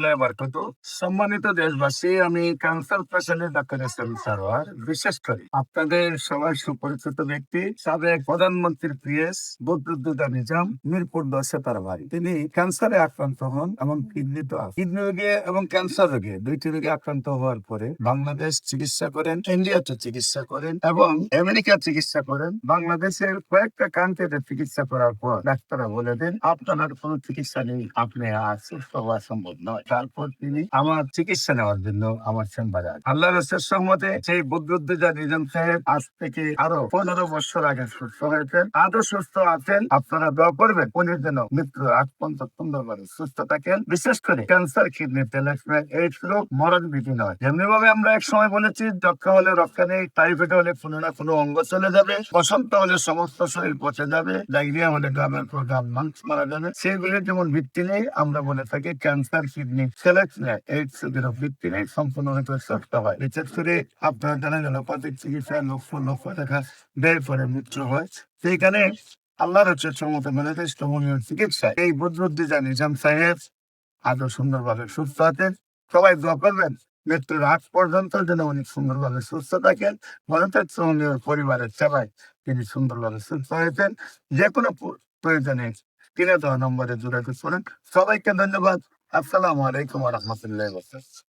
রহমতুল্লাহি ওয়া বারাকাতুহু। সম্মানিত দেশবাসী, আমি cancer specialist doctor SM. Sarwar. বিশেষ করে আপনাদের সবার সুপরিচিত ব্যক্তি, সাবেক প্রধানমন্ত্রীর পিএস বদরুদ্দোজা নিজাম, মিরপুর ১০ তার বাড়ি। তিনি ক্যান্সারে আক্রান্ত হন এবং কিডনি রোগে এবং ক্যান্সার রোগে, দুইটি রোগে আক্রান্ত হওয়ার পরে বাংলাদেশ চিকিৎসা করেন, ইন্ডিয়াতে চিকিৎসা করেন এবং আমেরিকা চিকিৎসা করেন। বাংলাদেশের কয়েকটা কান্ট্রিতে চিকিৎসা করার পর ডাক্তাররা বলে দেন আপনার কোনো চিকিৎসা নেই, আপনি আর সুস্থ হওয়া সম্ভব নয়। তারপর তিনি আমার চিকিৎসা নেওয়ার জন্য আমার চেম্বারে আসেন। আল্লাহর রসের সহমতে সেই বদরুদ্দোজা নিজাম সাহেব আজ থেকে আরো ১৫ বছর আগে সুস্থ হয়েছেন, আজও সুস্থ আছেন। আপনারা দোয়া করবেন উনি যেন মৃত্যুর আগ পর্যন্ত সুন্দরভাবে সুস্থ থাকেন। বিশেষ করে ক্যান্সার, কিডনি, তেলাসমিয়া, এইডস রোগ মরণ ভীতি নয়। যেমনি ভাবে আমরা এক সময় বলেছি যক্ষা হলে রক্ষা নেই, টাইফয়েড হলে কোনো না কোনো অঙ্গ চলে যাবে, বসন্ত হলে সমস্ত শরীর পচে যাবে, ডায়রিয়া হলে গ্রামের পর গ্রাম মানুষ মারা যাবে, সেগুলির যেমন ভিত্তি নেই, আমরা বলে থাকি ক্যান্সার, কিডনি, তেলাসমিয়া, এইডস রোগের ভিত্তি নেই, সম্পূর্ণরূপে সুস্থ হয়। বিশেষ করে আপনারা জানেন এলোপ্যাথিক চিকিৎসায় লক্ষ লক্ষ টাকা ব্যয় করে মৃত্যু হয়। সেইখানে আল্লাহর হচ্ছে সমত মেলে টেস্টমোনিয়াল চিকিৎসায় এই বদরুদ্দোজা নিজাম সাহেব আজও সুন্দরভাবে সুস্থ আছেন। সবাই দোয়া করবেন মৃত্যুর আগ পর্যন্ত যেন উনি সুন্দরভাবে সুস্থ থাকেন। মনোটেস্টমোনিয়াল পরিবারের সেবায় তিনি সুন্দরভাবে সুস্থ হয়েছেন। যে কোনো প্রয়োজনে স্ক্রিনে দেওয়া নম্বরে যোগাযোগ করেন। সবাইকে ধন্যবাদ। আসসালামু আলাইকুম ওয়া রাহমাতুল্লাহি ওয়া বারাকাতুহু।